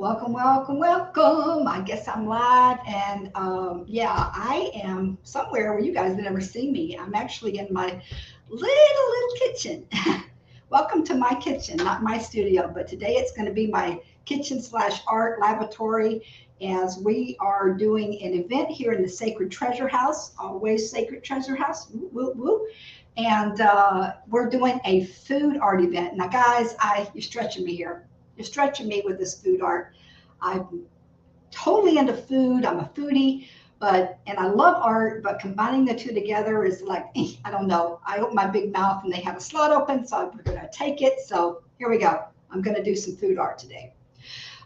Welcome, welcome, welcome. I guess I'm live, and yeah, I am somewhere where you guys have never seen me. I'm actually in my little kitchen. Welcome to my kitchen, not my studio, but today it's going to be my kitchen slash art laboratory as we are doing an event here in the Sacred Treasure House, always Sacred Treasure House. Woo, woo, woo. And we're doing a food art event. Now, guys, you're stretching me here. You're stretching me with this food art. I'm totally into food. I'm a foodie, and I love art, but combining the two together is like, I don't know. I open my big mouth and they have a slot open, so I'm going to take it. So here we go. I'm going to do some food art today.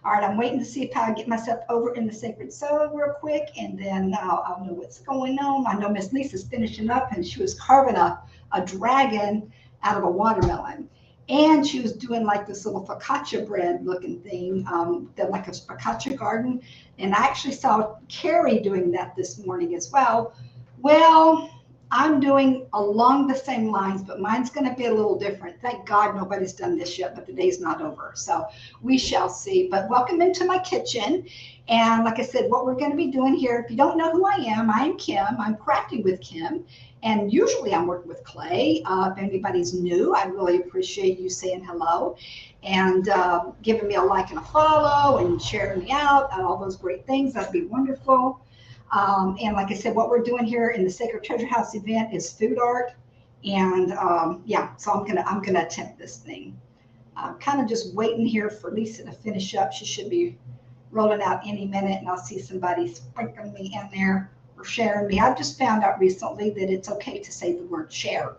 All right, I'm waiting to see if I get myself over in the Sacred Soul real quick, and then I'll know what's going on. I know Miss Lisa's finishing up, and she was carving a dragon out of a watermelon. And she was doing like this little focaccia bread looking thing, like a focaccia garden. And I actually saw Carrie doing that this morning as well. Well, I'm doing along the same lines, but mine's going to be a little different. Thank God nobody's done this yet, but the day's not over. So we shall see. But welcome into my kitchen. And like I said, what we're going to be doing here, if you don't know who I am Kim. I'm crafting with Kim. And usually I'm working with clay. If anybody's new, I really appreciate you saying hello and giving me a like and a follow and sharing me out and all those great things. That'd be wonderful. And like I said, what we're doing here in the Sacred Treasure House event is food art. And yeah, so I'm gonna attempt this thing. I'm kind of just waiting here for Lisa to finish up. She should be rolling out any minute, and I'll see somebody sprinkling me in there or sharing me. I've just found out recently that it's okay to say the word share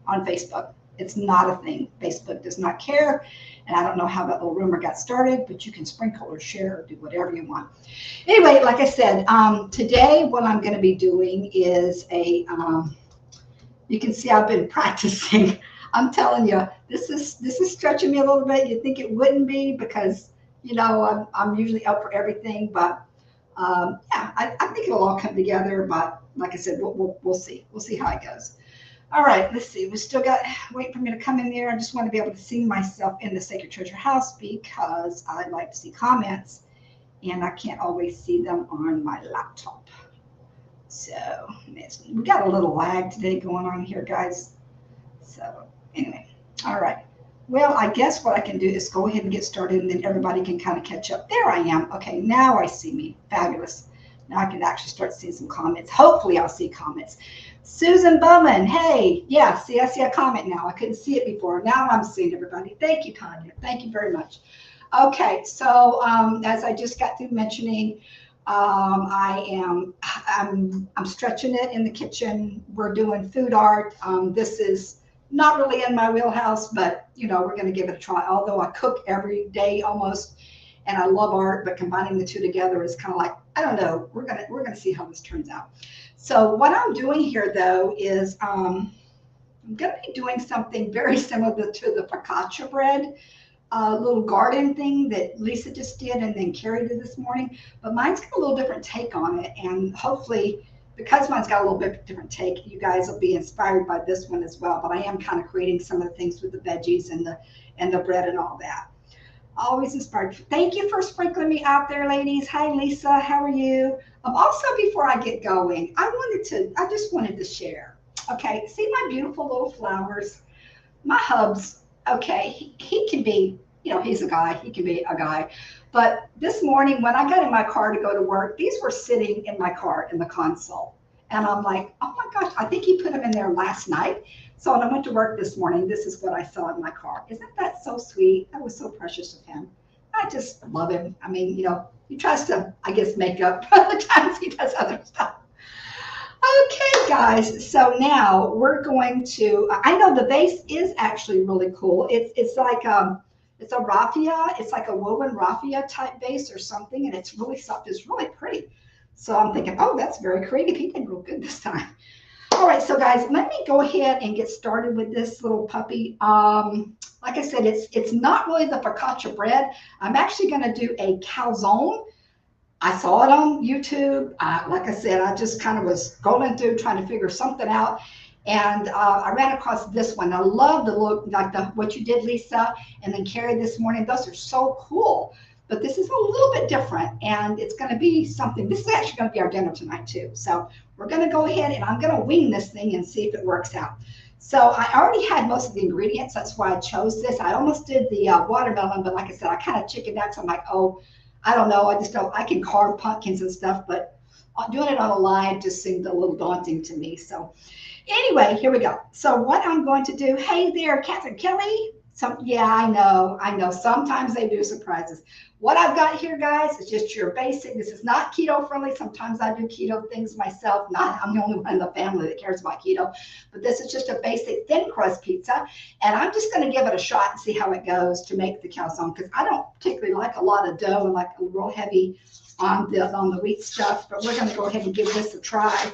on Facebook. It's not a thing. Facebook does not care. And I don't know how that little rumor got started, but you can sprinkle or share or do whatever you want. Anyway, like I said, today what I'm going to be doing is you can see I've been practicing. I'm telling you, this is stretching me a little bit. You think it wouldn't be because, I'm usually up for everything, but yeah, I think it'll all come together. But like I said, we'll see. We'll see how it goes. All right, let's see. We still got waiting for me to come in there. I just want to be able to see myself in the Sacred Treasure House because I like to see comments, and I can't always see them on my laptop. So we got a little lag today going on here, guys. So anyway, all right. Well, I guess what I can do is go ahead and get started, and then everybody can kind of catch up. There I am. Okay, now I see me. Fabulous. Now I can actually start seeing some comments. Hopefully I'll see comments. Susan Bowman, hey, yeah, see, I see a comment now. I couldn't see it before. Now I'm seeing everybody. Thank you, Tanya. Thank you very much. Okay, so as I just got through mentioning, I'm stretching it in the kitchen. We're doing food art. This is not really in my wheelhouse, but we're going to give it a try. Although I cook every day almost, and I love art, but combining the two together is kind of like, I don't know. We're gonna see how this turns out. So what I'm doing here though is I'm going to be doing something very similar to the focaccia bread, little garden thing that Lisa just did and then Carrie did this morning. But mine's got a little different take on it, and hopefully, because mine's got a little bit different take, you guys will be inspired by this one as well. But I am kind of creating some of the things with the veggies and the bread and all that. Always inspired. Thank you for sprinkling me out there, ladies. Hi, Lisa. How are you? Also, before I get going, I just wanted to share. Okay, see my beautiful little flowers? My hubs. Okay, he can be, he's a guy. He can be a guy. But this morning, when I got in my car to go to work, these were sitting in my car in the console. And I'm like, oh my gosh, I think he put them in there last night. So when I went to work this morning, this is what I saw in my car. Isn't that so sweet? That was so precious of him. I just love him. I mean, he tries to, I guess, make up for the times he does other stuff. Okay, guys. So now we're going to, I know the vase is actually really cool. It's like, it's a raffia. It's like a woven raffia type vase or something. And it's really soft. It's really pretty. So I'm thinking, oh, that's very creative. He did real good this time. All right, so guys, let me go ahead and get started with this little puppy. Like I said, it's not really the focaccia bread. I'm actually going to do a calzone. I saw it on YouTube. Like I said, I just kind of was going through trying to figure something out. And I ran across this one. I love the look, like what you did, Lisa, and then Carrie this morning. Those are so cool. but this is a little bit different, and it's going to be something. This is actually going to be our dinner tonight too. So we're going to go ahead and I'm going to wing this thing and see if it works out. So I already had most of the ingredients. That's why I chose this. I almost did the watermelon, but like I said, I kind of chickened out. So I'm like, oh, I don't know. I just don't. I can carve pumpkins and stuff, but doing it on a line just seemed a little daunting to me. So anyway, here we go. So what I'm going to do, hey there, Catherine Kelly. Yeah, I know. Sometimes they do surprises. What I've got here, guys, is just your basic. This is not keto friendly. Sometimes I do keto things myself. Not, I'm the only one in the family that cares about keto. But this is just a basic thin crust pizza. And I'm just going to give it a shot and see how it goes to make the calzone, because I don't particularly like a lot of dough and like a real heavy on the wheat stuff. But we're going to go ahead and give this a try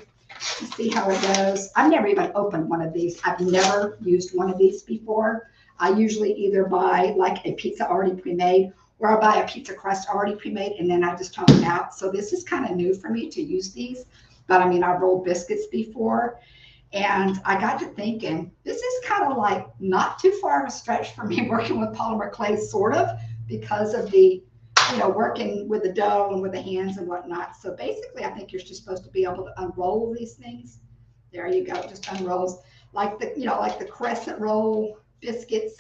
and see how it goes. I've never even opened one of these. I've never used one of these before. I usually either buy like a pizza already pre-made, or I buy a pizza crust already pre-made, and then I just turn them out. So this is kind of new for me to use these. But I mean, I've rolled biscuits before, and I got to thinking, this is kind of like not too far of a stretch for me working with polymer clay, sort of, because of the, working with the dough and with the hands and whatnot. So basically, I think you're just supposed to be able to unroll these things. There you go, just unrolls like the crescent roll biscuits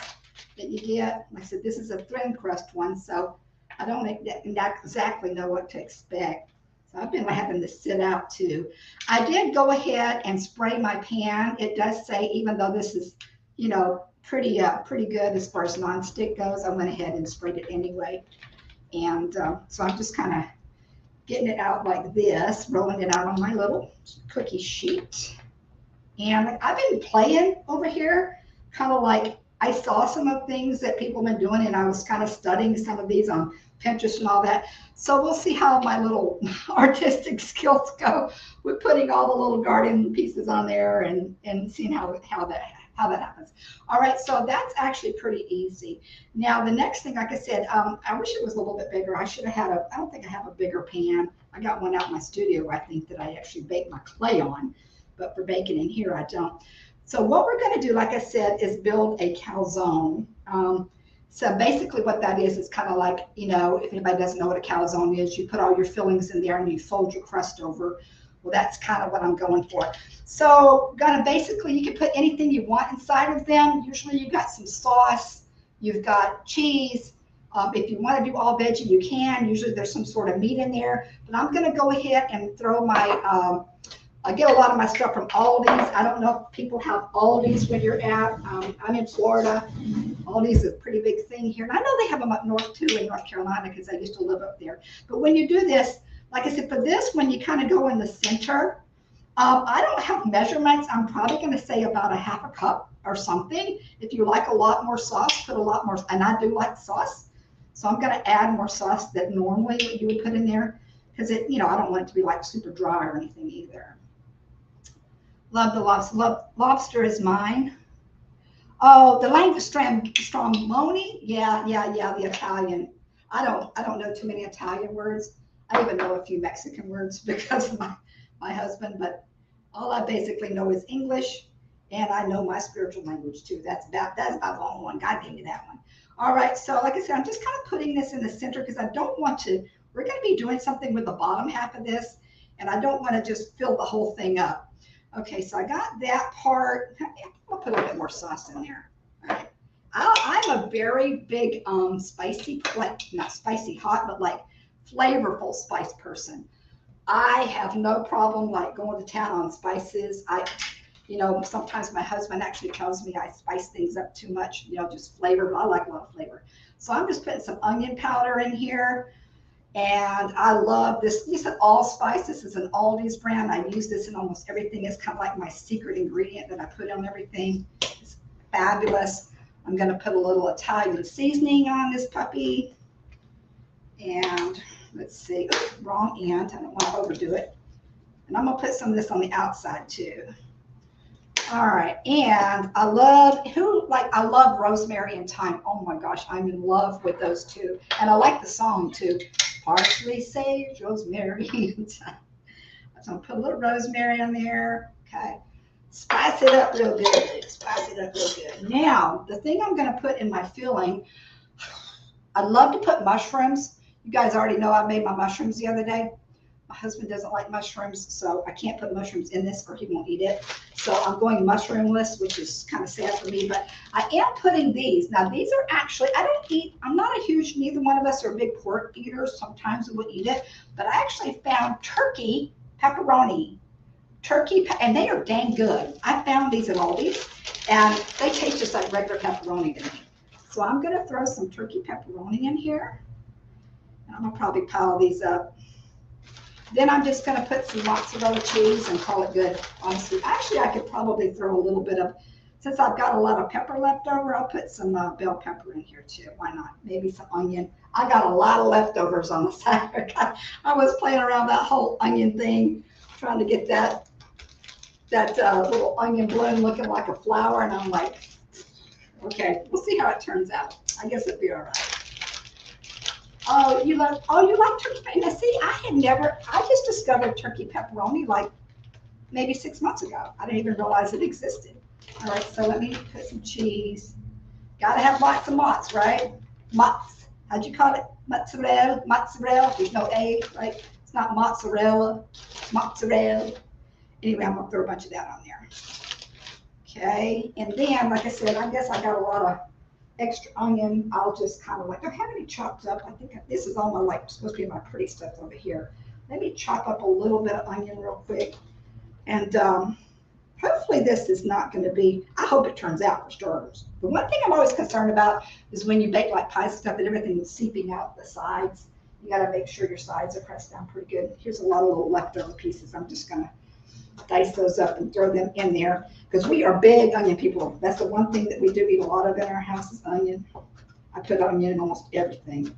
that you get. Like I said, this is a thin crust one, so I don't exactly know what to expect. So I've been having to sit out too. I did go ahead and spray my pan. It does say, even though this is, pretty good as far as nonstick goes, I went ahead and sprayed it anyway. And so I'm just kind of getting it out like this, rolling it out on my little cookie sheet. And I've been playing over here, kind of like I saw some of things that people have been doing, and I was kind of studying some of these on Pinterest and all that. So we'll see how my little artistic skills go with putting all the little garden pieces on there and seeing how that happens. All right, so that's actually pretty easy. Now the next thing, like I said, I wish it was a little bit bigger. I should have had I don't think I have a bigger pan. I got one out in my studio, I think, that I actually bake my clay on, but for baking in here, I don't. So what we're going to do, like I said, is build a calzone. So basically what that is kind of like, if anybody doesn't know what a calzone is, you put all your fillings in there and you fold your crust over. Well, that's kind of what I'm going for. So basically, you can put anything you want inside of them. Usually you've got some sauce, you've got cheese. If you want to do all veggie, you can. Usually there's some sort of meat in there. But I'm going to go ahead and throw my... I get a lot of my stuff from Aldi's. I don't know if people have Aldi's where you're at. I'm in Florida. Aldi's is a pretty big thing here. And I know they have them up north too in North Carolina, because I used to live up there. But when you do this, like I said, for this, when you kind of go in the center, I don't have measurements. I'm probably going to say about a half a cup or something. If you like a lot more sauce, put a lot more. And I do like sauce. So I'm going to add more sauce than normally you would put in there, because I don't want it to be like super dry or anything either. Love the lobster. Lobster is mine. Oh, the lingua stromboni. Yeah, the Italian. I don't know too many Italian words. I even know a few Mexican words because of my husband, but all I basically know is English, and I know my spiritual language too. That's about the only one. God gave me that one. All right, so like I said, I'm just kind of putting this in the center because I don't want to. We're going to be doing something with the bottom half of this, and I don't want to just fill the whole thing up. Okay, so I got that part. I'll put a little bit more sauce in there. All right. I'm a very big spicy, not spicy hot, but like flavorful spice person. I have no problem like going to town on spices. Sometimes my husband actually tells me I spice things up too much, just flavor, but I like a lot of flavor. So I'm just putting some onion powder in here. And I love this. This is allspice. This is an Aldi's brand. I use this in almost everything. It's kind of like my secret ingredient that I put on everything. It's fabulous. I'm going to put a little Italian seasoning on this puppy. And let's see. Oops, wrong end. I don't want to overdo it. And I'm going to put some of this on the outside too. All right. And I love rosemary and thyme. Oh my gosh, I'm in love with those two. And I like the song too. Parsley, sage, rosemary, and thyme. So I'm going to put a little rosemary on there. Okay. Spice it up real good. Spice it up real good. Now, the thing I'm going to put in my filling, I love to put mushrooms. You guys already know I made my mushrooms the other day. My husband doesn't like mushrooms, so I can't put mushrooms in this or he won't eat it. So I'm going mushroomless, which is kind of sad for me, but I am putting these. Now, these are actually, I'm not a huge, neither one of us are big pork eaters. Sometimes we will eat it, but I actually found turkey pepperoni. And they are dang good. I found these at Aldi's, and they taste just like regular pepperoni to me. So I'm going to throw some turkey pepperoni in here. And I'm going to probably pile these up. Then I'm just going to put some mozzarella cheese and call it good, honestly. Actually, I could probably throw a little bit of, since I've got a lot of pepper left over, I'll put some bell pepper in here too. Why not? Maybe some onion. I got a lot of leftovers on the side. I was playing around that whole onion thing, trying to get that little onion bloom looking like a flower, and I'm like, okay, we'll see how it turns out. I guess it'll be all right. Oh, you like turkey pepperoni? Now, see, I just discovered turkey pepperoni like maybe 6 months ago. I didn't even realize it existed. All right, so let me put some cheese. Got to have lots of mozz, right? Mozz. How'd you call it? Mozzarella? Mozzarella? There's no A, right? It's not mozzarella. Mozzarella. Anyway, I'm going to throw a bunch of that on there. Okay, and then, like I said, I guess I got a lot of extra onion. I'll just kind of like, don't have any chopped up. I think this is all my, like, supposed to be my pretty stuff over here. Let me chop up a little bit of onion real quick. And hopefully this is not going to be, I hope it turns out for starters. The one thing I'm always concerned about is when you bake like pies and stuff, that everything is seeping out the sides. You got to make sure your sides are pressed down pretty good. Here's a lot of little leftover pieces. I'm just going to dice those up and throw them in there because we are big onion people. That's the one thing that we do eat a lot of in our house is onion. I put onion in almost everything.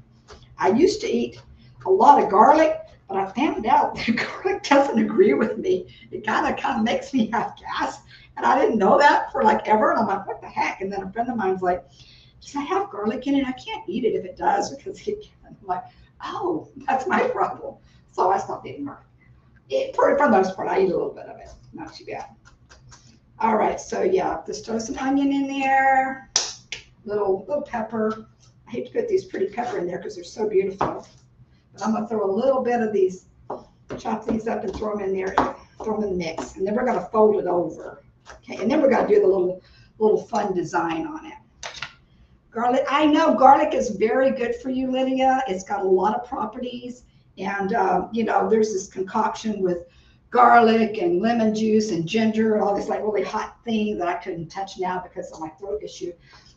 I used to eat a lot of garlic, but I found out that garlic doesn't agree with me. It kind of makes me have gas, and I didn't know that for like ever. And I'm like, what the heck? And then a friend of mine's like, does that have garlic in it? I can't eat it if it does because I'm like, oh, that's my problem. So I stopped eating garlic. For the most part, I eat a little bit of it. Not too bad. All right, so yeah, just throw some onion in there, little pepper. I hate to put these pretty pepper in there because they're so beautiful. But I'm gonna throw a little bit of these, chop these up and throw them in there, throw them in the mix. And then we're gonna fold it over. Okay, and then we're gonna do the little fun design on it. Garlic, I know garlic is very good for you, Lydia. It's got a lot of properties. And, you know, there's this concoction with garlic and lemon juice and ginger and all this like really hot thing that I couldn't touch now because of my throat issue.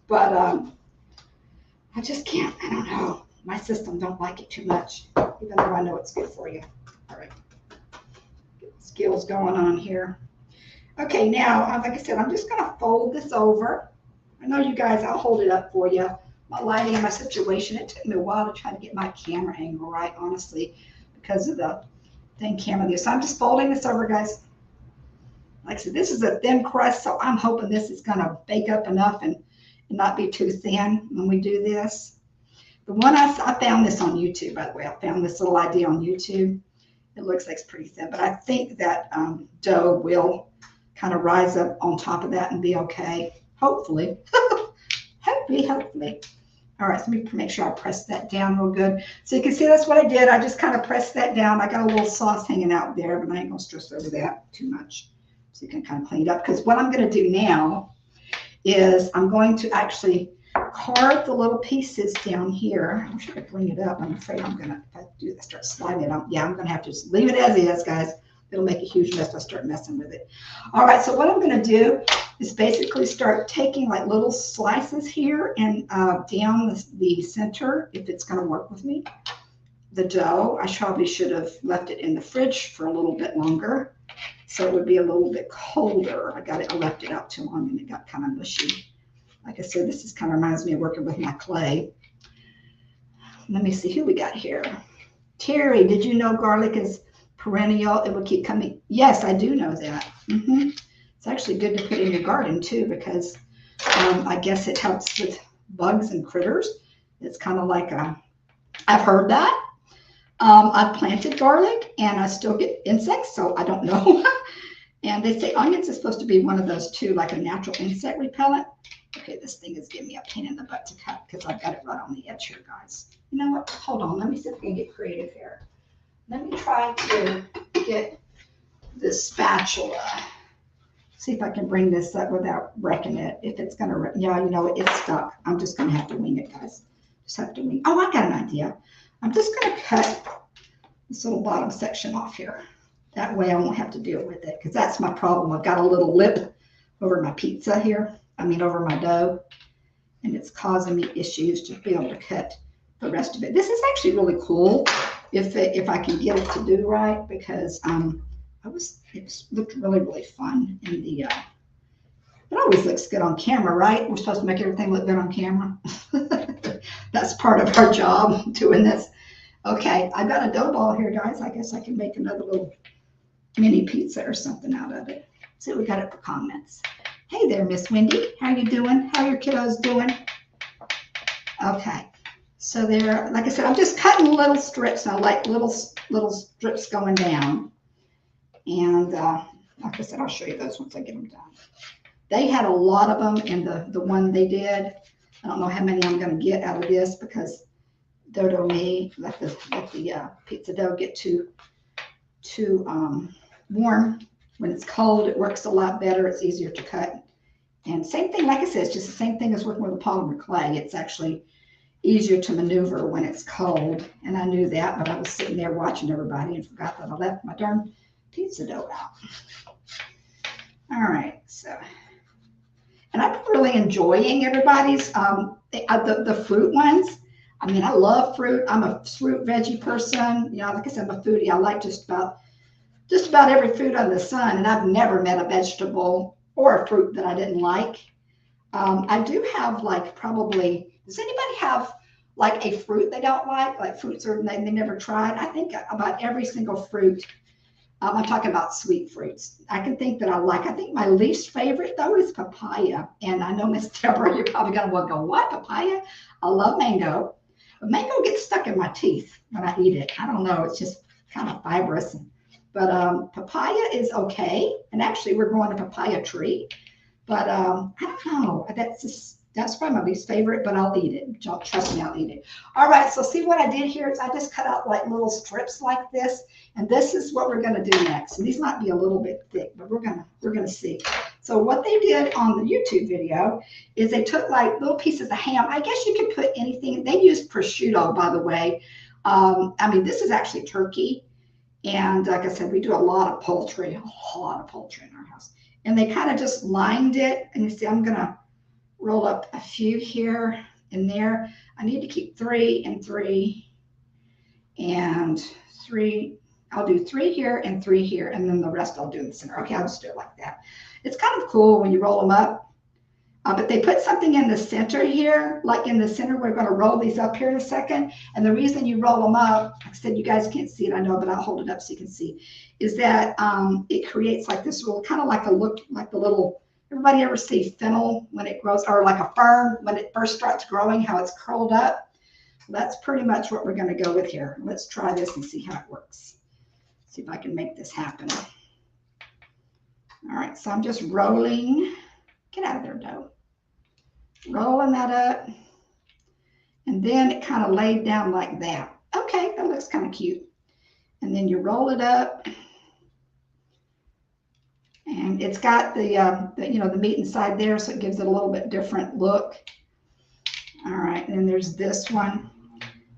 But I just can't. I don't know. My system don't like it too much, even though I know it's good for you. All right. Get the skills going on here. Okay, now, like I said, I'm just going to fold this over. I know you guys, I'll hold it up for you. My lighting and my situation, it took me a while to try to get my camera angle right, honestly, because of the thin camera there. So I'm just folding this over, guys. Like I said, this is a thin crust, so I'm hoping this is going to bake up enough and not be too thin when we do this. The one I found this on YouTube, by the way. I found this little idea on YouTube. It looks like it's pretty thin, but I think that dough will kind of rise up on top of that and be okay. Hopefully. Hopefully. All right, so let me make sure I press that down real good. So you can see that's what I did. I just kind of pressed that down. I got a little sauce hanging out there, but I ain't gonna stress over that too much. So you can kind of clean it up. Because what I'm gonna do now is I'm going to actually carve the little pieces down here. I wish I could bring it up. I'm afraid I'm gonna, if I do this, start sliding it out. Yeah, I'm gonna have to just leave it as is, guys. It'll make a huge mess if I start messing with it. All right, so what I'm gonna do is basically start taking like little slices here and down the center, if it's going to work with me. The dough, I probably should have left it in the fridge for a little bit longer, so it would be a little bit colder. I left it out too long and it got kind of mushy. Like I said, this is kind of reminds me of working with my clay. Let me see who we got here. Terry, did you know garlic is perennial? It will keep coming. Yes, I do know that. It's actually good to put in your garden too, because I guess it helps with bugs and critters. It's kind of like I've heard that. I've planted garlic and I still get insects, so I don't know. And they say onions is supposed to be one of those too, like a natural insect repellent. Okay, Okay, this thing is giving me a pain in the butt to cut because I've got it right on the edge here, guys. You know what? Hold on. Let me see if I can get creative here. Let me try to get this spatula. See if I can bring this up without wrecking it. If it's going to, yeah, you know, it's stuck. I'm just going to have to wing it, guys. Just have to wing. Oh, I got an idea. I'm just going to cut this little bottom section off here. That way I won't have to deal with it because that's my problem. I've got a little lip over my pizza here. I mean, over my dough. And it's causing me issues to be able to cut the rest of it. This is actually really cool if I can get it to do right because it looked really, really fun in the, it always looks good on camera, right? We're supposed to make everything look good on camera. That's part of our job, doing this. Okay, I've got a dough ball here, guys. I guess I can make another little mini pizza or something out of it. See what we got it for comments. Hey there, Miss Wendy. How you doing? How are your kiddos doing? Okay, so there, like I said, I'm just cutting little strips. I like little strips going down. And like I said, I'll show you those once I get them done. They had a lot of them in the one they did. I don't know how many I'm going to get out of this because dodo me, let the pizza dough get too warm. When it's cold, it works a lot better. It's easier to cut. And same thing, like I said, it's just the same thing as working with a polymer clay. It's actually easier to maneuver when it's cold. And I knew that, but I was sitting there watching everybody and forgot that I left my darn pizza dough out. All right, so, and I've been really enjoying everybody's, the fruit ones. I mean, I love fruit. I'm a fruit veggie person. You know, like I said, I'm a foodie. I like just about every food under the sun, and I've never met a vegetable or a fruit that I didn't like. I do have like probably, does anybody have like a fruit they don't like fruits or they never tried? I think about every single fruit. I'm talking about sweet fruits. I can think that I like. I think my least favorite though is papaya. And I know Miss Deborah, you're probably gonna want to go, what, papaya? I love mango. But mango gets stuck in my teeth when I eat it. I don't know, it's just kind of fibrous. But papaya is okay. And actually we're growing a papaya tree. But I don't know. That's probably my least favorite, but I'll eat it. Trust me, I'll eat it. All right, so see what I did here is I just cut out like little strips like this. And this is what we're gonna do next. And these might be a little bit thick, but we're gonna see. So what they did on the YouTube video is they took like little pieces of ham. I guess you could put anything. They used prosciutto, by the way. I mean, this is actually turkey. And like I said, we do a lot of poultry in our house. And they kind of just lined it. And you see, I'm gonna roll up a few here and there. I need to keep 3 and 3 and 3. I'll do 3 here and 3 here, and then the rest I'll do in the center. Okay, I'll just do it like that. It's kind of cool when you roll them up. But they put something in the center here, like in the center. We're going to roll these up here in a second. And the reason you roll them up, like I said, you guys can't see it, I know, but I'll hold it up so you can see, is that it creates like this little, kind of like a look, like the little, everybody ever see fennel when it grows, or like a fern when it first starts growing, how it's curled up? That's pretty much what we're going to go with here. Let's try this and see how it works. See if I can make this happen. All right, so I'm just rolling. Get out of there, dough. Rolling that up. And then it kind of laid down like that. Okay, that looks kind of cute. And then you roll it up. And it's got the meat inside there, so it gives it a little bit different look. All right, and then there's this one.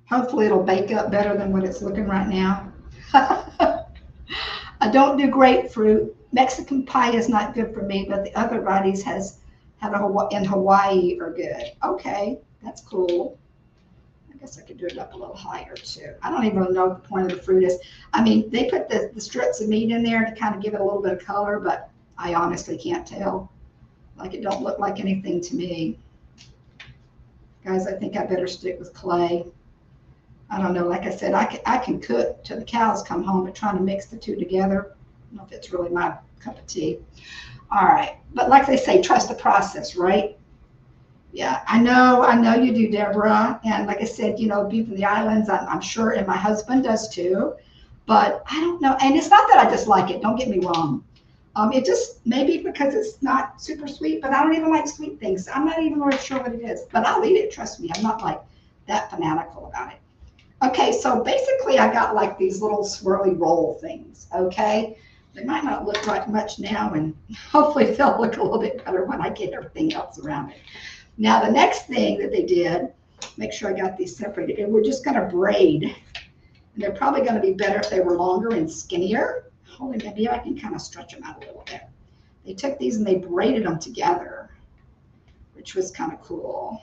Hopefully it'll bake up better than what it's looking right now. I don't do grapefruit. Mexican pie is not good for me, but the other varieties in Hawaii are good. Okay, that's cool. I guess I could do it up a little higher too. I don't even know what the point of the fruit is. I mean, they put the strips of meat in there to kind of give it a little bit of color, but I honestly can't tell. Like, it don't look like anything to me. Guys, I think I better stick with clay. I don't know. Like I said, I can cook till the cows come home, but trying to mix the two together, I don't know if it's really my cup of tea. All right. But like they say, trust the process, right? Yeah, I know you do, Deborah. And like I said, being from the islands, I'm sure, and my husband does too. But I don't know. And it's not that I dislike it. Don't get me wrong. It just, maybe because it's not super sweet, but I don't even like sweet things. I'm not even really sure what it is, but I'll eat it. Trust me, I'm not like that fanatical about it. Okay, so basically I got like these little swirly roll things, okay? They might not look like much now, and hopefully they'll look a little bit better when I get everything else around it. Now, the next thing that they did, make sure I got these separated, and we're just gonna braid. And they're probably gonna be better if they were longer and skinnier. Holy, maybe I can kind of stretch them out a little bit. They took these and they braided them together, which was kind of cool.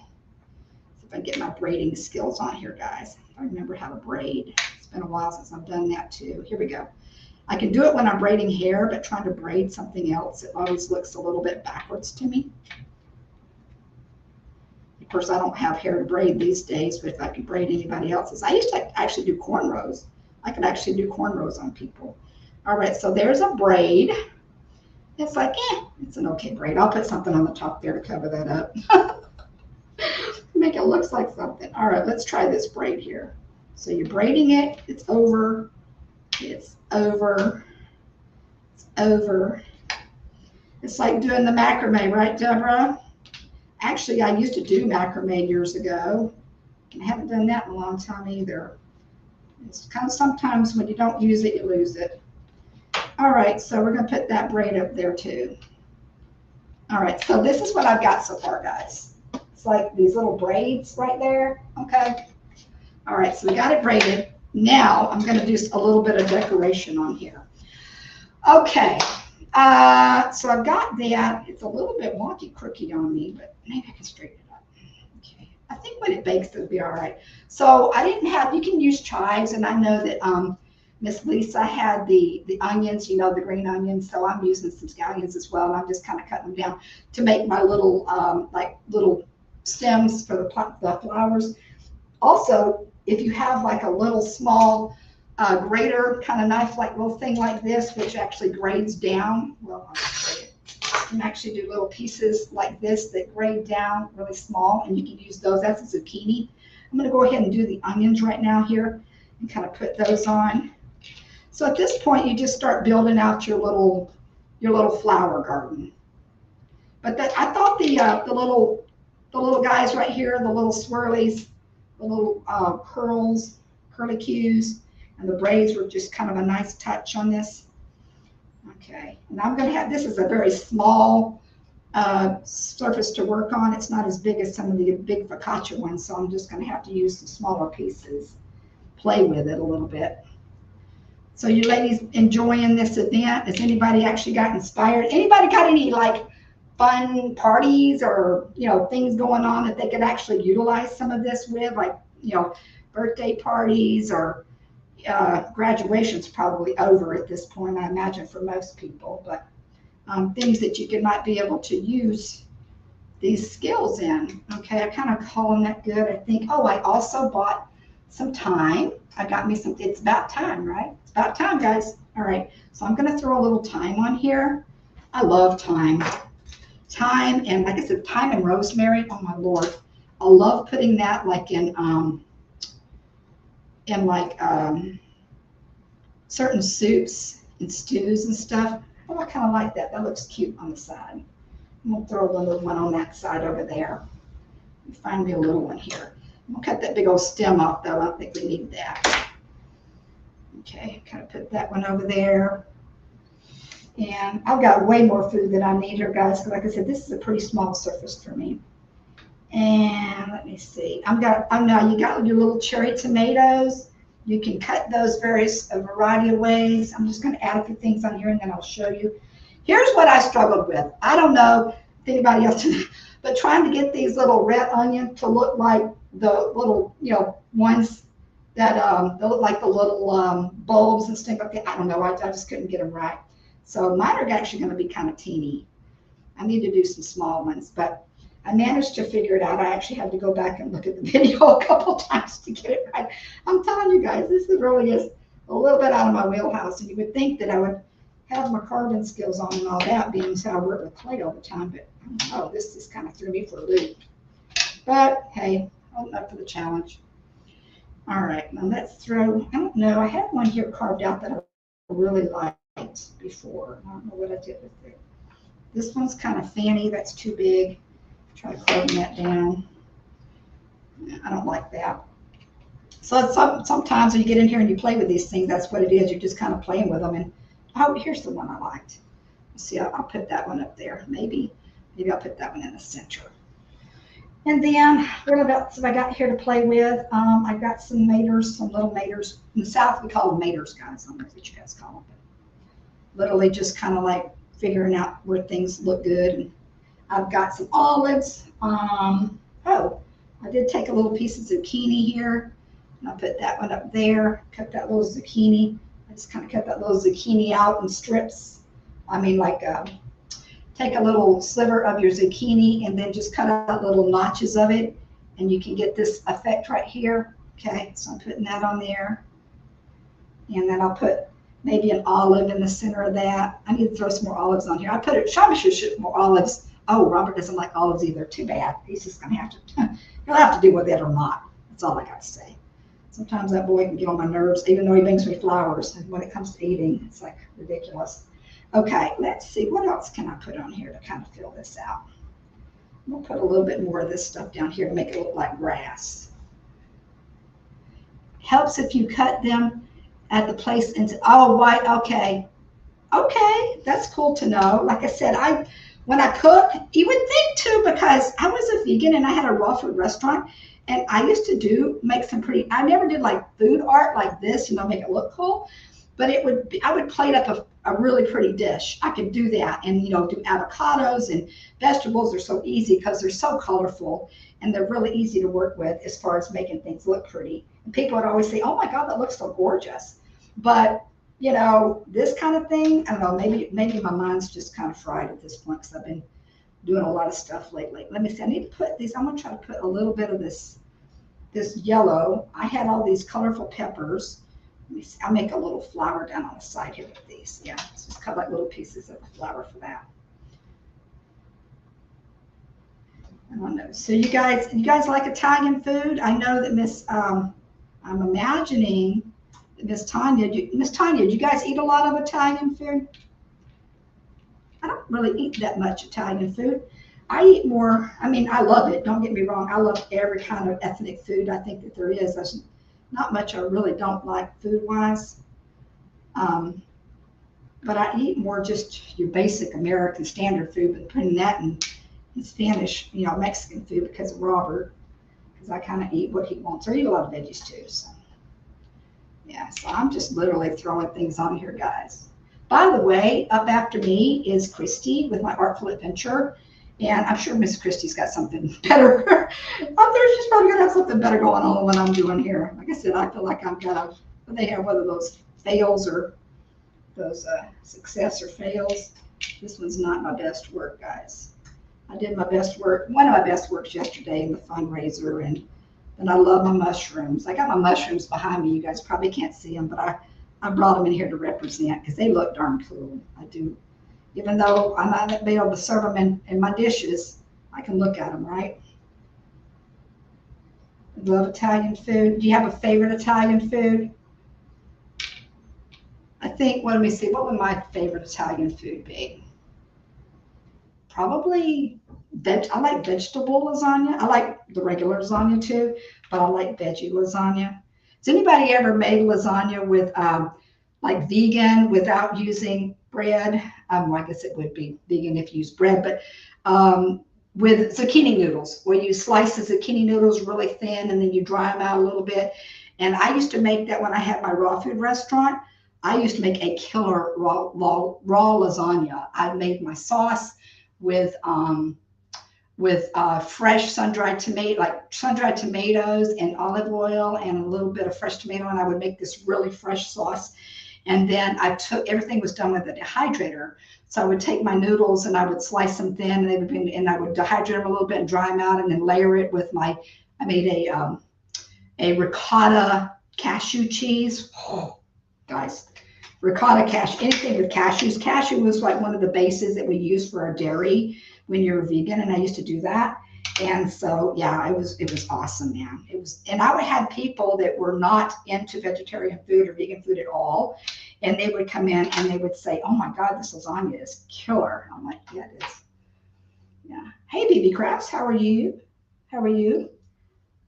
See if I can get my braiding skills on here, guys. I remember how to braid. It's been a while since I've done that too. Here we go. I can do it when I'm braiding hair, but trying to braid something else, it always looks a little bit backwards to me. Of course, I don't have hair to braid these days, but if I could braid anybody else's. I used to actually do cornrows. I could actually do cornrows on people. All right, so there's a braid. It's like, it's an okay braid. I'll put something on the top there to cover that up. Make it look like something. All right, let's try this braid here. So you're braiding it. It's over. It's over. It's over. It's like doing the macrame, right, Deborah? Actually, I used to do macrame years ago. I haven't done that in a long time either. It's kind of sometimes when you don't use it, you lose it. All right, so we're going to put that braid up there too. All right, so this is what I've got so far, guys. It's like these little braids right there, okay? All right, so we got it braided. Now I'm going to do a little bit of decoration on here. Okay, so I've got that. It's a little bit wonky, crooked on me, but maybe I can straighten it up. Okay, I think when it bakes, it'll be all right. So I didn't have, you can use chives, and I know that Miss Lisa had the onions, you know, the green onions, so I'm using some scallions as well, and I'm just kind of cutting them down to make my little, like little stems for the flowers. Also, if you have like a little small grater kind of knife, like little thing like this, which actually grades down, well, I'll just show you. You can actually do little pieces like this that grade down really small, and you can use those. That's a zucchini. I'm going to go ahead and do the onions right now here and kind of put those on. So at this point, you just start building out your little flower garden. But that, I thought the little guys right here, the little swirlies, the little curlicues, and the braids were just kind of a nice touch on this. Okay, and I'm going to have, this is a very small surface to work on. It's not as big as some of the big focaccia ones, so I'm just going to have to use some smaller pieces, play with it a little bit. So you ladies enjoying this event? Has anybody actually got inspired? Anybody got any like fun parties or, you know, things going on that they could actually utilize some of this with, like, you know, birthday parties or graduation's probably over at this point, I imagine, for most people, but things that you might be able to use these skills in. Okay, I kind of calling that good, I think. Oh, I also bought some thyme. I got me some, it's about time, right? It's about time, guys. All right, so I'm going to throw a little thyme on here. I love thyme. Thyme, and like I said, thyme and rosemary. Oh my Lord, I love putting that like in certain soups and stews and stuff. Oh, I kind of like that. That looks cute on the side. I'm gonna throw a little one on that side over there. Find me a little one here. I'm gonna cut that big old stem off though. I don't think we need that. Okay, kind of put that one over there. And I've got way more food than I need here, guys, because like I said, this is a pretty small surface for me. And let me see. Now you got your little cherry tomatoes. You can cut those a variety of ways. I'm just going to add a few things on here and then I'll show you. Here's what I struggled with. I don't know if anybody else did, but trying to get these little red onions to look like the little, you know, ones that look like the little bulbs and stuff like that. I don't know. I just couldn't get them right. So mine are actually going to be kind of teeny. I need to do some small ones, but I managed to figure it out. I actually had to go back and look at the video a couple times to get it right. I'm telling you guys, this really is a little bit out of my wheelhouse. And you would think that I would have my carving skills on and all that, being as how I work with clay all the time. But oh, this just kind of threw me for a loop. But hey, I'm up for the challenge. All right, now let's throw, I don't know, I have one here carved out that I really like. before. I don't know what I did with it. This one's kind of fanny. That's too big. Try closing that down. I don't like that. So sometimes when you get in here and you play with these things, that's what it is. You're just kind of playing with them. And oh, here's the one I liked. See, I'll put that one up there. Maybe I'll put that one in the center. And then what else have I got here to play with? I've got some maters, some little maters. In the South, we call them maters, guys. I don't know what you guys call them. But literally just kind of like figuring out where things look good. And I've got some olives. Oh, I did take a little piece of zucchini here. And I'll put that one up there. Cut that little zucchini. I just kind of cut that little zucchini out in strips. I mean, like take a little sliver of your zucchini and then just cut out little notches of it. And you can get this effect right here. Okay, so I'm putting that on there. And then I'll put maybe an olive in the center of that. I need to throw some more olives on here. I put it, Shama should shoot more olives. Oh, Robert doesn't like olives either. Too bad. He's just going to have to, he'll have to deal with it or not. That's all I got to say. Sometimes that boy can get on my nerves, even though he brings me flowers. And when it comes to eating, it's like ridiculous. Okay, let's see. What else can I put on here to kind of fill this out? I'm going to put a little bit more of this stuff down here to make it look like grass. Helps if you cut them at the place into, oh, white, okay. Okay, that's cool to know. Like I said, when I cook, you would think too, because I was a vegan and I had a raw food restaurant. And I used to make some pretty, I never did like food art like this, make it look cool. But it would be, I would plate up a really pretty dish. I could do that and, do avocados and vegetables are so easy because they're so colorful and they're really easy to work with as far as making things look pretty. And people would always say, oh my God, that looks so gorgeous. But, this kind of thing, I don't know, maybe my mind's just kind of fried at this point because I've been doing a lot of stuff lately. Let me see, I need to put these, I'm going to try to put a little bit of this yellow. I had all these colorful peppers. Let me see, I'll make a little flower down on the side here with these. Yeah, let's just cut like little pieces of the flower for that. I don't know. So you guys like Italian food? I know that I'm imagining that Miss Tanya, do you guys eat a lot of Italian food? I don't really eat that much Italian food. I eat more, I love it. Don't get me wrong. I love every kind of ethnic food I think that there is. There's not much I really don't like food-wise. But I eat more just your basic American standard food, but putting that in Spanish, Mexican food because of Robert, because I kind of eat what he wants. I eat a lot of veggies too. So, yeah, so I'm just literally throwing things on here, guys. By the way, up after me is Christy with my Artful Adventure. And I'm sure Miss Christie's got something better. I'm there, she's probably going to have something better going on than what I'm doing here. Like I said, I feel like I'm kind of, they have whether those fails or those success or fails. This one's not my best work, guys. I did my best work, one of my best works yesterday in the fundraiser. And I love my mushrooms. I got my mushrooms behind me. You guys probably can't see them, but I brought them in here to represent because they look darn cool. I do. Even though I might not be able to serve them in my dishes, I can look at them, right? I love Italian food. Do you have a favorite Italian food? I think, let me see, what would my favorite Italian food be? Probably, I like vegetable lasagna. I like the regular lasagna too, but I like veggie lasagna. Has anybody ever made lasagna with like vegan without using bread? I guess it would be vegan if you use bread, but with zucchini noodles, where you slice the zucchini noodles really thin and then you dry them out a little bit. And I used to make that when I had my raw food restaurant. I used to make a killer raw lasagna. I made my sauce with fresh sun-dried tomatoes and olive oil and a little bit of fresh tomato, and I would make this really fresh sauce. And then everything was done with a dehydrator. So I would take my noodles and I would slice them thin, and I would dehydrate them a little bit and dry them out, and then layer it with I made a ricotta cashew cheese. Oh, guys, ricotta cashew, anything with cashews. Cashew was like one of the bases that we use for our dairy when you're vegan, and I used to do that. And so, yeah, it was awesome, man. It was, and I would have people that were not into vegetarian food or vegan food at all, and they would come in and they would say, "Oh my God, this lasagna is killer." I'm like, "Yeah, it is." Yeah. Hey, BB Crafts, how are you? How are you?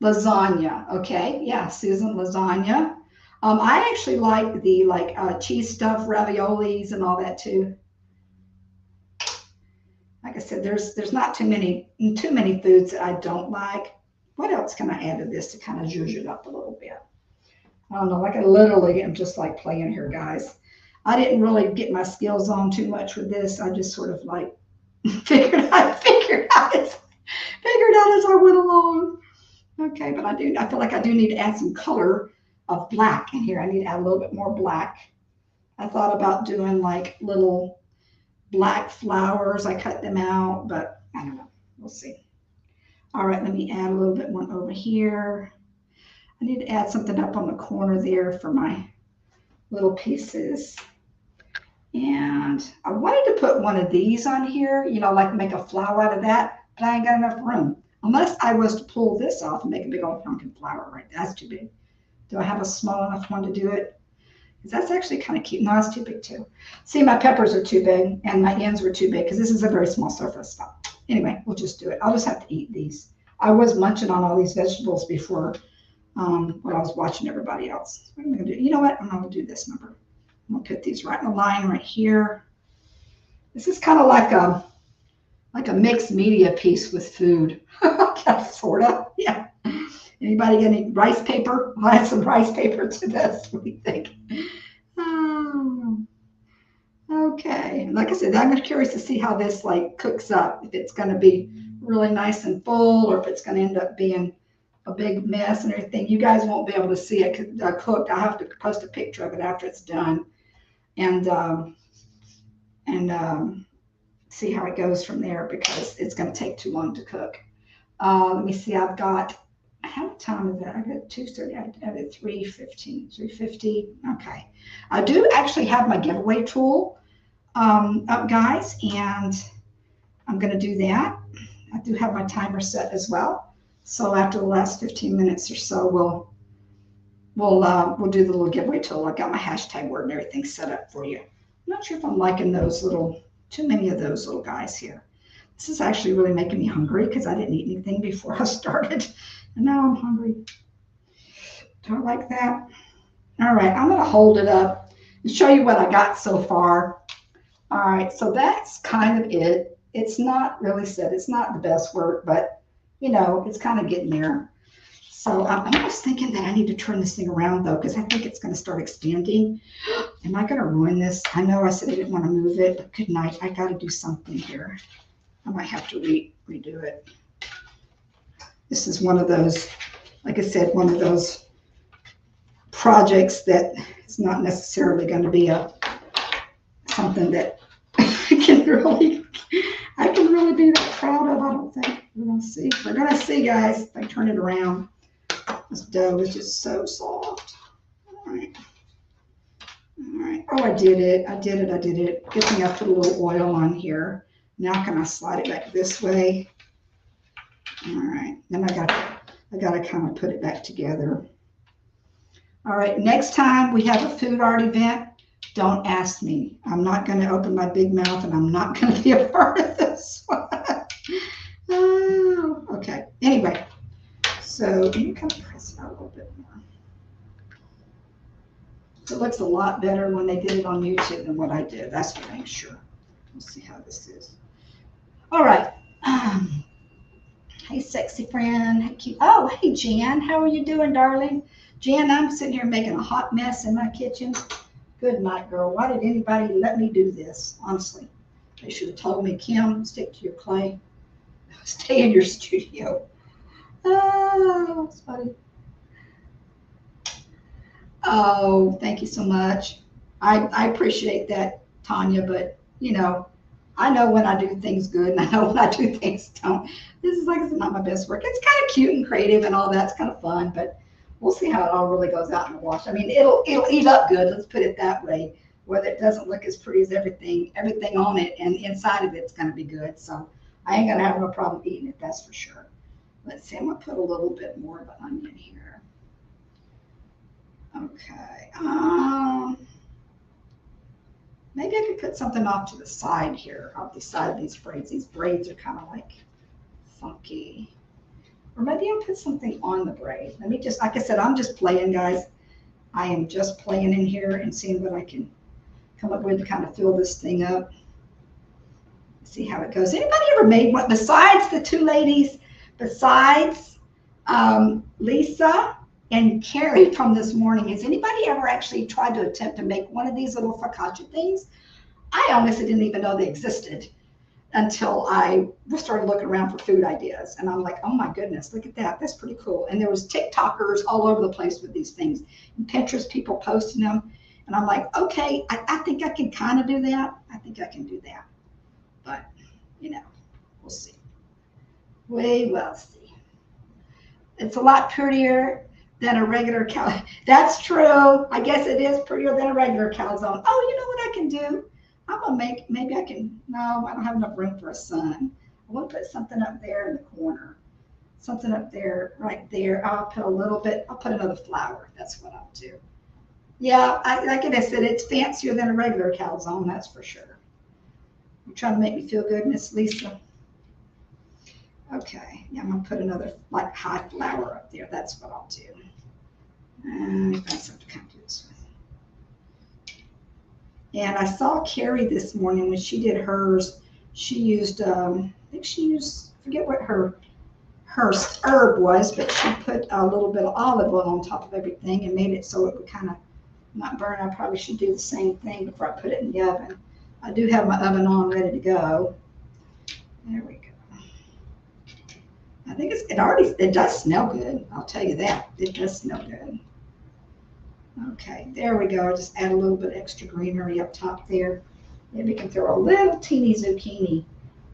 Lasagna. Okay. Yeah, Susan, lasagna. I actually like the cheese stuffed raviolis and all that too. Like I said, there's not too many foods that I don't like. What else can I add to this to kind of zhuzh it up a little bit? I don't know. Like I literally am just like playing here, guys. I didn't really get my skills on too much with this. I just sort of like figured out as I went along. Okay, but I feel like I do need to add some color of black in here. I need to add a little bit more black. I thought about doing like little black flowers. I cut them out, but I don't know. We'll see. All right, let me add a little bit one over here. I need to add something up on the corner there for my little pieces. And I wanted to put one of these on here, you know, like make a flower out of that, but I ain't got enough room. Unless I was to pull this off and make a big old pumpkin flower, right? That's too big. Do I have a small enough one to do it? Because that's actually kind of cute. No, it's too big too. See, my peppers are too big and my ends were too big because this is a very small surface. So anyway, we'll just do it. I'll just have to eat these. I was munching on all these vegetables before when I was watching everybody else. What am I going to do? You know what? I'm going to do this number. I'm going to put these right in a line right here. This is kind of like a mixed media piece with food. Sort of. Yeah. Anybody got any rice paper? I'll add some rice paper to this. What do you think? Oh, okay. Like I said, I'm curious to see how this like cooks up. If it's going to be really nice and full, or if it's going to end up being a big mess and everything. You guys won't be able to see it cooked. I'll have to post a picture of it after it's done, and see how it goes from there because it's going to take too long to cook. Let me see. I've got. How much time is that? I got 2:30. I have it 3:15, 3:50. Okay. I do actually have my giveaway tool up, guys, and I'm going to do that. I do have my timer set as well. So after the last 15 minutes or so, we'll do the little giveaway tool. I've got my hashtag word and everything set up for you. I'm not sure if I'm liking those too many of those little guys here. This is actually really making me hungry because I didn't eat anything before I started. And now I'm hungry. Do I like that? All right, I'm going to hold it up and show you what I got so far. All right, so that's kind of it. It's not really said. It's not the best work, but, you know, it's kind of getting there. So I'm just thinking that I need to turn this thing around, though, because I think it's going to start expanding. Am I going to ruin this? I know I said I didn't want to move it, but good night. I got to do something here. I might have to redo it. This is one of those, like I said, one of those projects that is not necessarily going to be something that I can really be that proud of. I don't think. We're going to see. We're going to see, guys. If I turn it around. This dough is just so soft. All right. All right. Oh, I did it. Good thing I put a little oil on here. Now can I slide it back this way? All right. Then I got to kind of put it back together. All right. Next time we have a food art event, don't ask me. I'm not going to open my big mouth, and I'm not going to be a part of this one. Oh, okay. Anyway, so let me kind of press it out a little bit more. It looks a lot better when they did it on YouTube than what I did. That's for dang sure. Let's see how this is. All right. Hey, sexy friend. Hey, cute. Oh, hey, Jan. How are you doing, darling? Jan, I'm sitting here making a hot mess in my kitchen. Good night, girl. Why did anybody let me do this? Honestly, they should have told me, Kim, stick to your clay. Stay in your studio. Oh, that's funny. Oh, thank you so much. I appreciate that, Tanya, but, you know, I know when I do things good and I know when I do things don't. This is, like I said, not my best work. It's kind of cute and creative and all that. It's kind of fun, but we'll see how it all really goes out in the wash. I mean, it'll eat up good. Let's put it that way. Whether it doesn't look as pretty as everything on it and inside of it's going to be good. So I ain't going to have no problem eating it. That's for sure. Let's see, I'm gonna put a little bit more of an onion here. Okay. Maybe I could put something off to the side here, off the side of these braids. These braids are kind of like funky. Or maybe I'll put something on the braid. Let me just, like I said, I'm just playing, guys. I am just playing in here and seeing what I can come up with to kind of fill this thing up. See how it goes. Anybody ever made one besides the two ladies, besides Lisa and Carrie from this morning? Has anybody ever actually tried to attempt to make one of these little focaccia things? I honestly didn't even know they existed until I started looking around for food ideas. And I'm like, oh my goodness, look at that. That's pretty cool. And there was TikTokers all over the place with these things. And Pinterest people posting them. And I'm like, okay, I think I can kind of do that. I think I can do that. But, you know, we'll see. We will see. It's a lot prettier than a regular cal. That's true. I guess it is prettier than a regular calzone. Oh, you know what I can do? I'm going to make, maybe I can, no, I don't have enough room for a sun. I want to put something up there in the corner. Something up there, right there. I'll put a little bit, I'll put another flower. That's what I'll do. Yeah, like I said, it's fancier than a regular calzone, that's for sure. You're trying to make me feel good, Miss Lisa. Okay, yeah, I'm going to put another like high flower up there. That's what I'll do. And that's what to kind of do this with. And I saw Carrie this morning when she did hers. She used, I think she used, I forget what her herb was, but she put a little bit of olive oil on top of everything and made it so it would kind of not burn. I probably should do the same thing before I put it in the oven. I do have my oven on ready to go. There we go. I think it does smell good. I'll tell you that. It does smell good. Okay, there we go. I'll just add a little bit extra greenery up top there. Maybe we can throw a little teeny zucchini.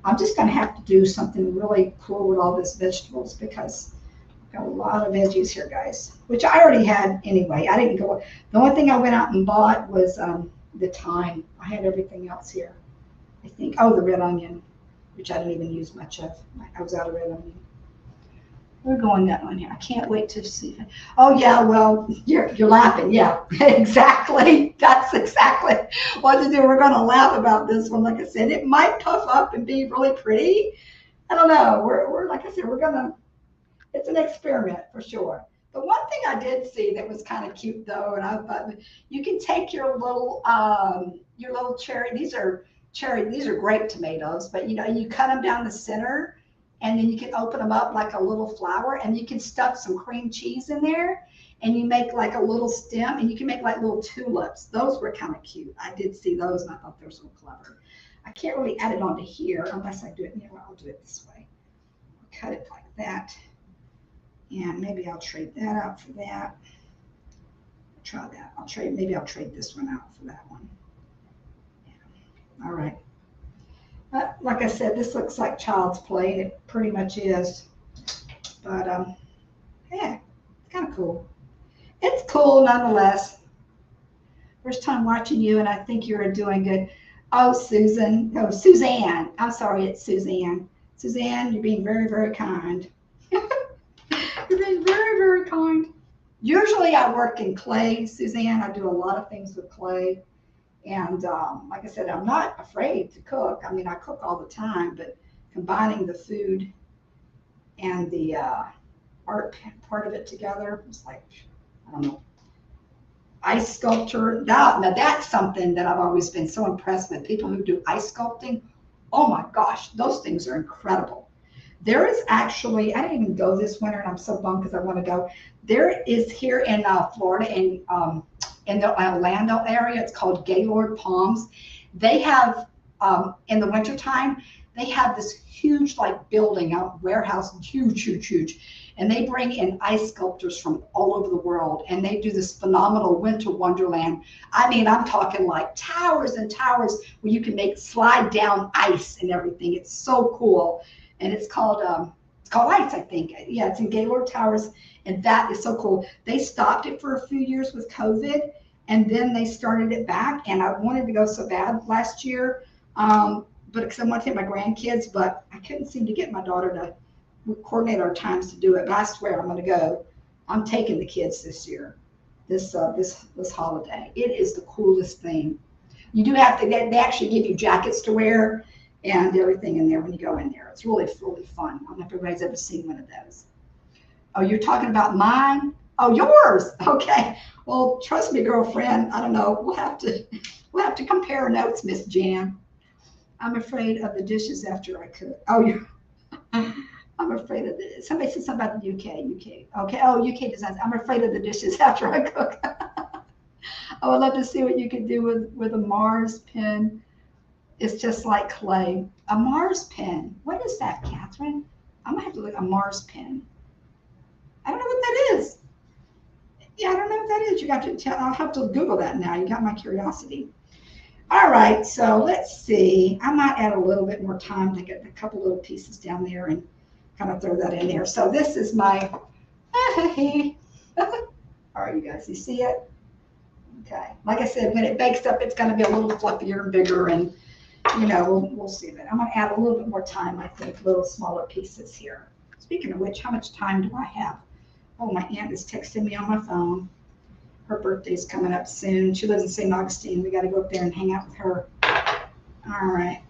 I'm just going to have to do something really cool with all these vegetables because I've got a lot of veggies here, guys, which I already had anyway. I didn't go. The only thing I went out and bought was the thyme. I had everything else here. I think, oh, the red onion, which I didn't even use much of. I was out of red onion. We're going that one here. I can't wait to see it. Oh yeah, well, you're laughing. Yeah, exactly. That's exactly what to do. We're going to laugh about this one. Like I said, it might puff up and be really pretty. I don't know. We're like I said, it's an experiment for sure. The one thing I did see that was kind of cute though, and I thought you can take your little cherry. These are grape tomatoes, but you cut them down the center. And then you can open them up like a little flower and you can stuff some cream cheese in there and you make like a little stem and you can make like little tulips. Those were kind of cute. I did see those and I thought they were so clever. I can't really add it onto here unless I do it. I'll do it this way. I'll cut it like that. And maybe I'll trade that out for that. Try that. Maybe I'll trade this one out for that one. Yeah. All right. Like I said, this looks like child's play, and it pretty much is. But, yeah, it's kind of cool. It's cool nonetheless. First time watching you, and I think you're doing good. Oh, Susan. Oh, Suzanne. I'm sorry, it's Suzanne. Suzanne, you're being very, very kind. You're being very, very kind. Usually I work in clay, Suzanne. I do a lot of things with clay. And like I said, I'm not afraid to cook. I mean, I cook all the time, but combining the food and the art part of it together was like, I don't know, ice sculpture. Now that's something that I've always been so impressed with. People who do ice sculpting, oh my gosh, those things are incredible. There is actually, I didn't even go this winter, and I'm so bummed because I want to go. There is here in Florida, in the Orlando area, it's called Gaylord Palms. They have, in the wintertime, they have this huge like building out, warehouse, huge, huge, huge. And they bring in ice sculptors from all over the world. And they do this phenomenal winter wonderland. I mean, I'm talking like towers and towers where you can make slide down ice and everything. It's so cool. And it's called Ice, I think. Yeah, it's in Gaylord Towers. And that is so cool. They stopped it for a few years with COVID, and then they started it back. And I wanted to go so bad last year, but because I wanted to take my grandkids, but I couldn't seem to get my daughter coordinate our times to do it. But I swear I'm going to go. I'm taking the kids this year, this holiday. It is the coolest thing. You do have to. They actually give you jackets to wear and everything in there when you go in there. It's really fun. I don't know if everybody's ever seen one of those. Oh, you're talking about mine? Oh, yours. Okay. Well, trust me, girlfriend. I don't know. We'll have to compare notes, Miss Jan. I'm afraid of the dishes after I cook. Oh, you. I'm afraid of the. Somebody said something about the UK. UK. Okay. Oh, UK designs. I'm afraid of the dishes after I cook. I would love to see what you could do with a Mars pen. It's just like clay. A Mars pen. What is that, Catherine? I'm gonna have to look at a Mars pen. I don't know what that is. Yeah, I don't know what that is. You got to tell. I'll have to Google that now. You got my curiosity. All right, so let's see. I might add a little bit more time to get a couple little pieces down there and kind of throw that in there. So this is my. All right, you guys, you see it? Okay. Like I said, when it bakes up, it's going to be a little fluffier and bigger, and you know, we'll see that. I'm going to add a little bit more time, I think, little smaller pieces here. Speaking of which, how much time do I have? Oh, my aunt is texting me on my phone. Her birthday's coming up soon. She lives in St. Augustine. We got to go up there and hang out with her. All right.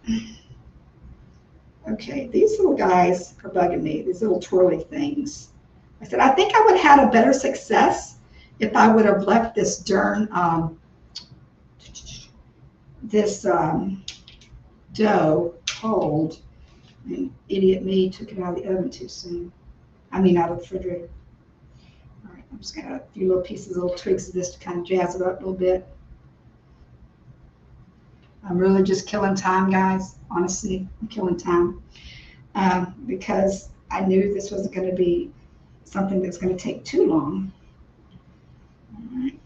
Okay, these little guys are bugging me, these little twirly things. I said, I think I would have had a better success if I would have left this darn, dough cold. And idiot me took it out of the oven too soon. I mean, out of the refrigerator. All right, I'm just going to add a few little pieces, little twigs of this to kind of jazz it up a little bit. I'm really just killing time, guys. Honestly, I'm killing time because I knew this wasn't going to be something that's going to take too long. All right.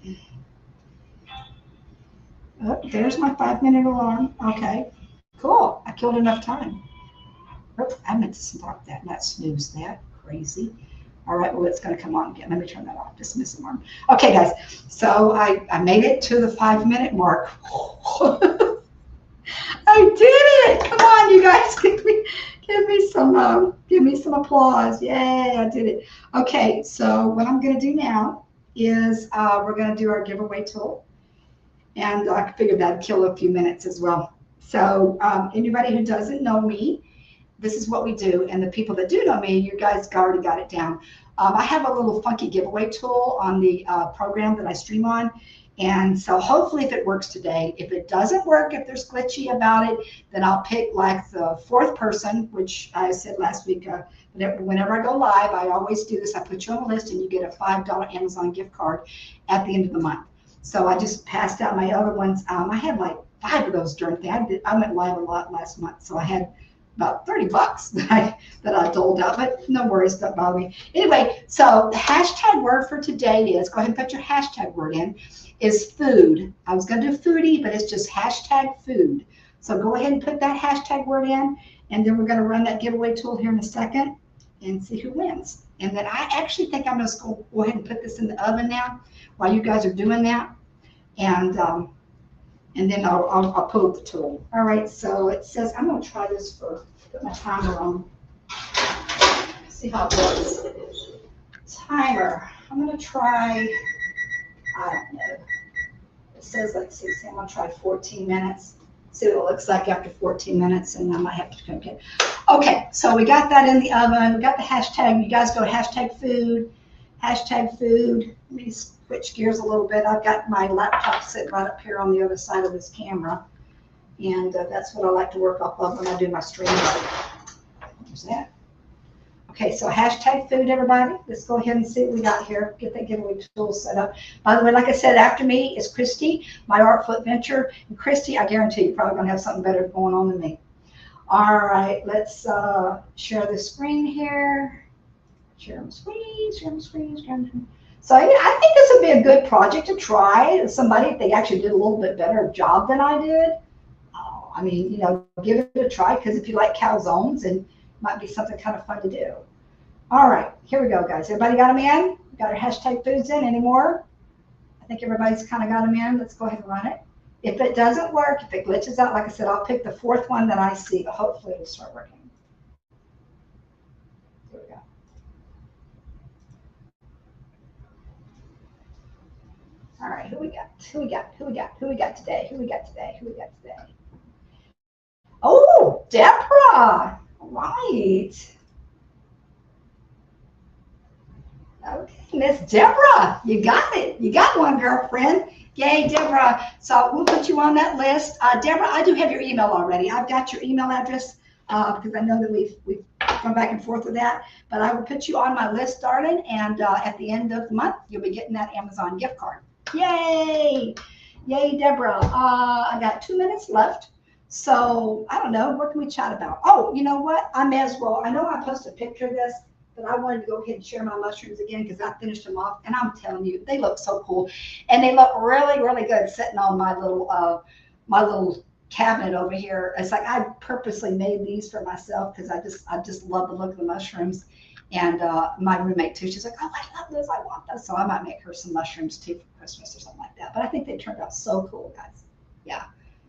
Oh, there's my 5-minute alarm. Okay, cool. I killed enough time. Oops, I meant to stop that, not snooze that. Crazy. All right, well, it's going to come on again. Let me turn that off. Dismiss alarm. Okay, guys. So I made it to the 5-minute mark. I did it! Come on, you guys, give me some applause. Yay, I did it. Okay, so what I'm going to do now is we're going to do our giveaway tool, and I figured that'd kill a few minutes as well. So anybody who doesn't know me, this is what we do, and the people that do know me, you guys already got it down. I have a little funky giveaway tool on the program that I stream on. And so hopefully if it works today, if it doesn't work, if there's glitchy about it, then I'll pick like the 4th person, which I said last week, whenever I go live, I always do this. I put you on the list and you get a $5 Amazon gift card at the end of the month. So I just passed out my other ones. I had like 5 of those during the thing. I went live a lot last month. So I had about $30 that I doled out, but no worries, don't bother me. Anyway, so the hashtag word for today is, go ahead and put your hashtag word in, is food. I was going to do foodie, but it's just hashtag food. So go ahead and put that hashtag word in, and then we're going to run that giveaway tool here in a second and see who wins. And then I actually think I'm going to go ahead and put this in the oven now while you guys are doing that. And then I'll pull up the tool. All right, so it says, I'm going to try this for, put my timer on. See how it works. Timer. I'm going to try, I don't know. It says, let's see, I'm going to try 14 minutes. See what it looks like after 14 minutes, and I might have to cook it. Okay, so we got that in the oven. We got the hashtag. You guys go hashtag food, hashtag food. Let me switch gears a little bit. I've got my laptop sitting right up here on the other side of this camera, and that's what I like to work off of when I do my stream. There's that. Okay, so hashtag food, everybody. Let's go ahead and see what we got here. Get that giveaway tool set up. By the way, like I said, after me is Christy, my Artful Adventure. And Christy, I guarantee you're probably going to have something better going on than me. All right, let's share the screen here. Share my screen, share my screen, share my screen. So yeah, I think this would be a good project to try. Somebody, if they actually did a little bit better job than I did. I mean, you know, give it a try, because if you like calzones, and might be something kind of fun to do. All right, here we go, guys. Everybody got them in? Got our hashtag foods in anymore? I think everybody's kind of got them in. Let's go ahead and run it. If it doesn't work, if it glitches out, like I said, I'll pick the 4th one that I see, but hopefully it'll start working. Here we All right, who we got? Who we got? Who we got? Who we got today? Who we got today? Who we got today? Oh, Deborah. Right. Okay, Miss Deborah, you got it. You got one, girlfriend. Yay, Deborah. So we'll put you on that list. Deborah, I do have your email already. I've got your email address because I know that we've gone back and forth with that. But I will put you on my list, darling. And at the end of the month, you'll be getting that Amazon gift card. Yay! Yay, Deborah. I got 2 minutes left. So I don't know. What can we chat about? Oh, you know what? I may as well. I know I posted a picture of this, but I wanted to go ahead and share my mushrooms again because I finished them off, and I'm telling you, they look so cool, and they look really, really good sitting on my little cabinet over here. It's like I purposely made these for myself because I just love the look of the mushrooms, and my roommate too. She's like, oh, I love those, I want those, so I might make her some mushrooms too for Christmas or something like that. But I think they turned out so cool, guys. Yeah.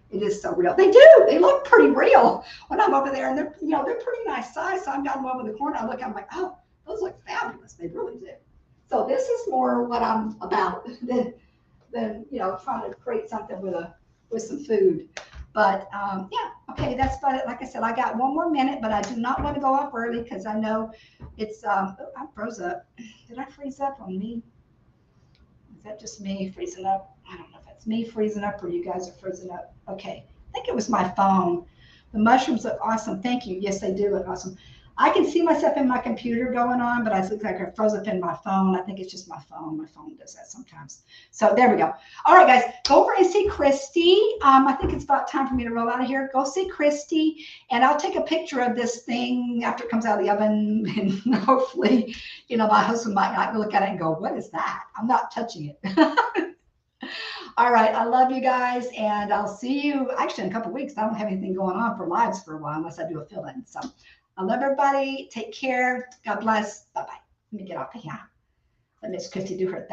It is so real. They do. They look pretty real when I'm over there, and they're pretty nice size. So I'm down over the corner. I look, I'm like, oh, those look fabulous. They really do. So this is more what I'm about than trying to create something with some food. But yeah, okay, that's about it. Like I said, I got 1 more minute, but I do not want to go off early because I know it's. I froze up. Did I freeze up on me? Is that just me freezing up? I don't know if it's me freezing up or you guys are freezing up. Okay. I think it was my phone. The mushrooms look awesome. Thank you. Yes, they do look awesome. I can see myself in my computer going on, but I look like I froze up in my phone. I think it's just my phone. My phone does that sometimes. So there we go. All right, guys, go over and see Christy. I think it's about time for me to roll out of here. Go see Christy, and I'll take a picture of this thing after it comes out of the oven, and hopefully, my husband might not look at it and go, "What is that?" I'm not touching it. All right. I love you guys, and I'll see you actually in a couple of weeks. I don't have anything going on for lives for a while unless I do a fill in. So I love everybody. Take care. God bless. Bye bye. Let me get off of here. Let Miss Christy do her thing.